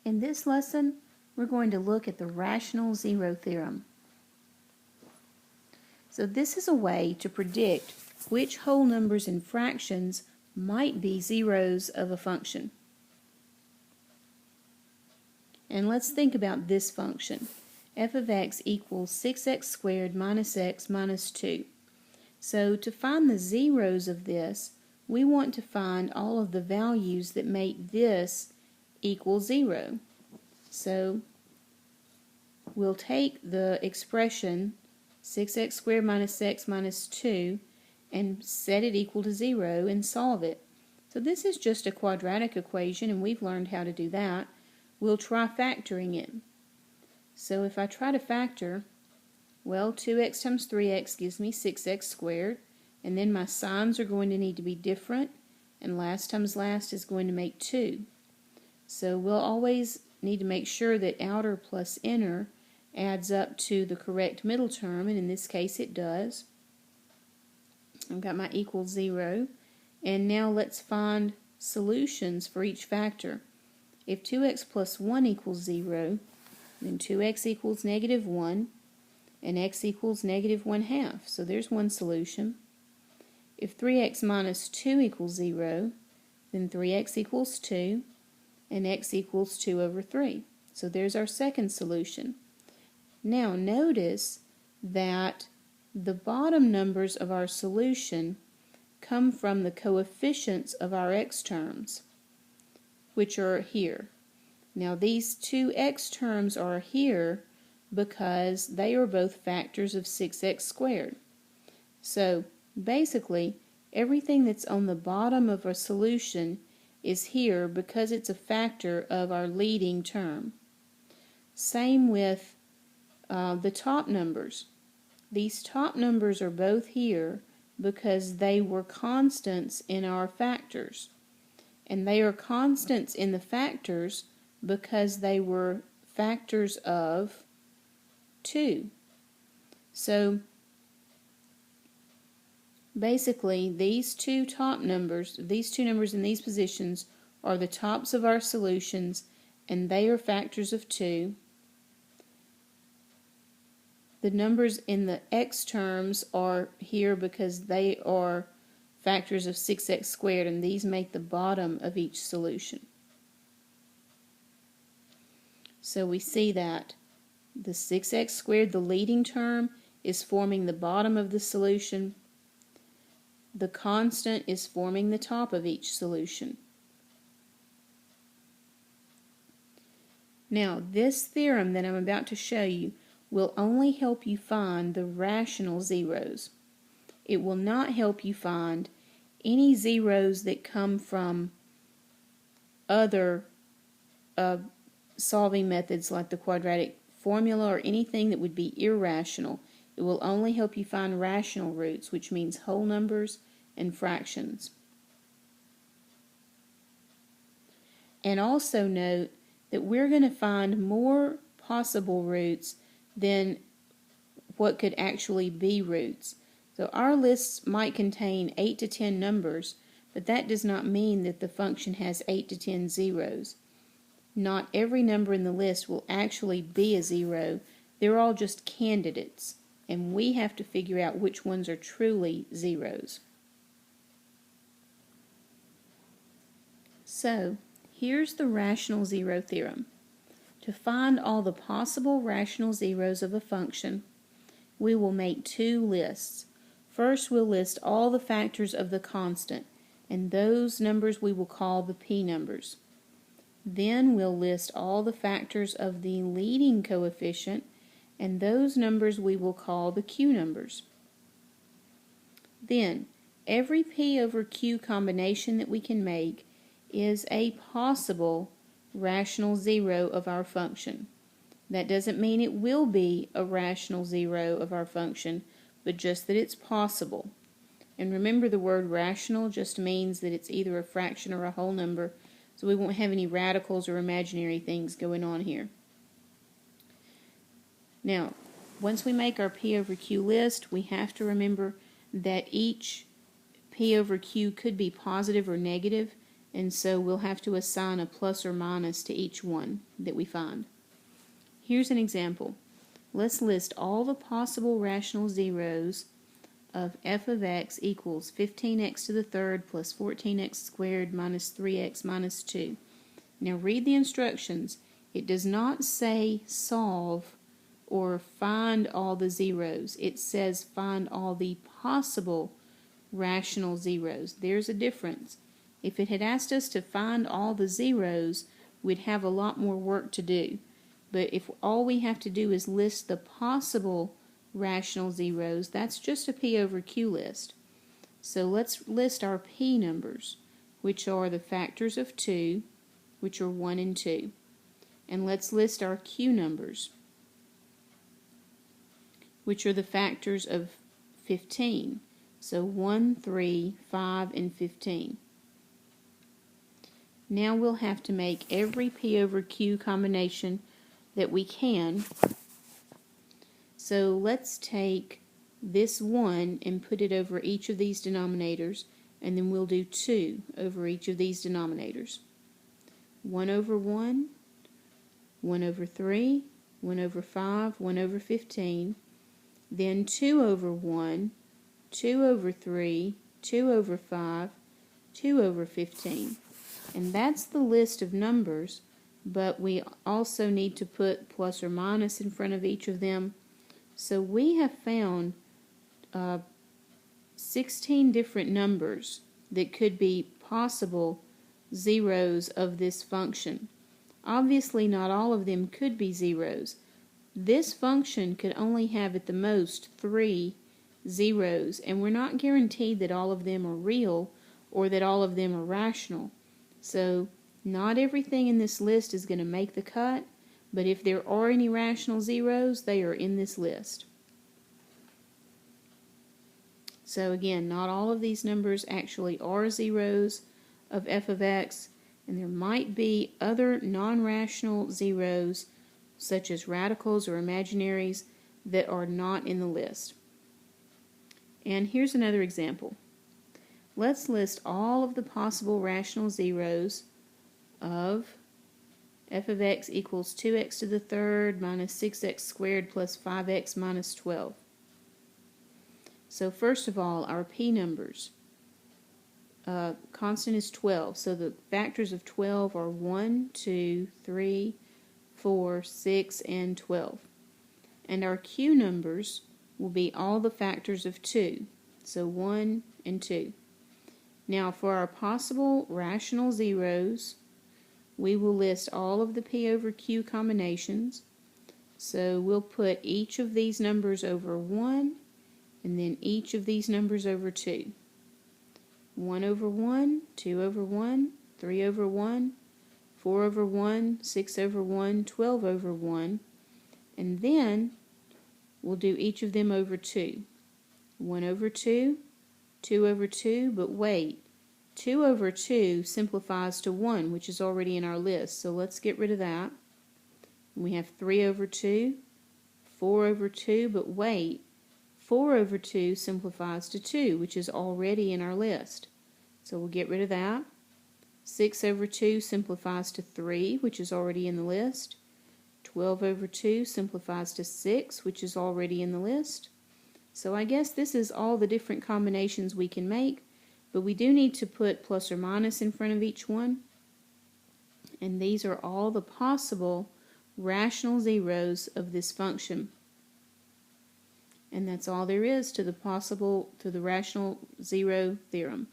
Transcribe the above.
In this lesson, we're going to look at the rational zero theorem. So this is a way to predict which whole numbers and fractions might be zeros of a function. And let's think about this function. F of x equals 6x squared minus x minus 2. So to find the zeros of this, we want to find all of the values that make this equal 0. So we'll take the expression 6x squared minus x minus 2 and set it equal to 0 and solve it. So this is just a quadratic equation, and we've learned how to do that. We'll try factoring it. So if I try to factor, well, 2x times 3x gives me 6x squared, and then my signs are going to need to be different, and last times last is going to make 2. So we'll always need to make sure that outer plus inner adds up to the correct middle term, and in this case it does. I've got my equals 0, and now let's find solutions for each factor. If 2x plus 1 equals 0, then 2x equals negative 1, and x equals negative 1/2. So there's one solution. If 3x minus 2 equals 0, then 3x equals 2, and x equals 2 over 3. So there's our second solution. Now notice that the bottom numbers of our solution come from the coefficients of our x terms, which are here. Now these two x terms are here because they are both factors of 6x squared. So basically everything that's on the bottom of a solution is here because it's a factor of our leading term. Same with the top numbers. These top numbers are both here because they were constants in our factors. And they are constants in the factors because they were factors of 2. So basically these two numbers in these positions are the tops of our solutions, and they are factors of 2. The numbers in the x terms are here because they are factors of 6x squared, and these make the bottom of each solution. So we see that the 6x squared, the leading term, is forming the bottom of the solution. The constant is forming the top of each solution. Now, this theorem that I'm about to show you will only help you find the rational zeros. It will not help you find any zeros that come from other solving methods like the quadratic formula or anything that would be irrational. It will only help you find rational roots, which means whole numbers and fractions. And also note that we're going to find more possible roots than what could actually be roots. So our lists might contain 8 to 10 numbers, but that does not mean that the function has 8 to 10 zeros. Not every number in the list will actually be a zero. They're all just candidates, and we have to figure out which ones are truly zeros. So here's the rational zero theorem. To find all the possible rational zeros of a function, we will make two lists. First, we'll list all the factors of the constant, and those numbers we will call the p numbers. Then we'll list all the factors of the leading coefficient, and those numbers we will call the q numbers. Then, every p over q combination that we can make is a possible rational zero of our function. That doesn't mean it will be a rational zero of our function, but just that it's possible. And remember, the word rational just means that it's either a fraction or a whole number, so we won't have any radicals or imaginary things going on here. Now, once we make our p over q list, we have to remember that each p over q could be positive or negative, and so we'll have to assign a plus or minus to each one that we find. Here's an example. Let's list all the possible rational zeros of f of x equals 15x to the third plus 14x squared minus 3x minus 2. Now read the instructions. It does not say solve or find all the zeros. It says find all the possible rational zeros. There's a difference. If it had asked us to find all the zeros, we'd have a lot more work to do. But if all we have to do is list the possible rational zeros, that's just a P over Q list. So let's list our P numbers, which are the factors of 2, which are 1 and 2. And let's list our Q numbers, which are the factors of 15. So 1, 3, 5, and 15. Now we'll have to make every P over Q combination that we can. So let's take this 1 and put it over each of these denominators, and then we'll do 2 over each of these denominators. 1 over 1, 1 over 3, 1 over 5, 1 over 15, then 2 over 1, 2 over 3, 2 over 5, 2 over 15. And that's the list of numbers, but we also need to put plus or minus in front of each of them. So we have found 16 different numbers that could be possible zeros of this function. Obviously not all of them could be zeros. This function could only have at the most 3 zeros, and we're not guaranteed that all of them are real or that all of them are rational. So not everything in this list is going to make the cut, but if there are any rational zeros, they are in this list. So again, not all of these numbers actually are zeros of f of x, and there might be other non-rational zeros, such as radicals or imaginaries, that are not in the list. And here's another example. Let's list all of the possible rational zeros of f of x equals 2x to the third minus 6x squared plus 5x minus 12. So first of all, our P numbers. Constant is 12, so the factors of 12 are 1, 2, 3, 4, 6, and 12. And our Q numbers will be all the factors of 2, so 1 and 2. Now for our possible rational zeros, we will list all of the P over Q combinations. So we'll put each of these numbers over 1, and then each of these numbers over 2. 1 over 1, 2 over 1, 3 over 1, 4 over 1, 6 over 1, 12 over 1, and then we'll do each of them over 2. 1 over 2, 2 over 2, but wait, 2 over 2 simplifies to 1, which is already in our list, so let's get rid of that. We have 3 over 2, 4 over 2, but wait, 4 over 2 simplifies to 2, which is already in our list. So we'll get rid of that. 6 over 2 simplifies to 3, which is already in the list. 12 over 2 simplifies to 6, which is already in the list. So I guess this is all the different combinations we can make, but we do need to put plus or minus in front of each one. And these are all the possible rational zeros of this function. And that's all there is to the rational zero theorem.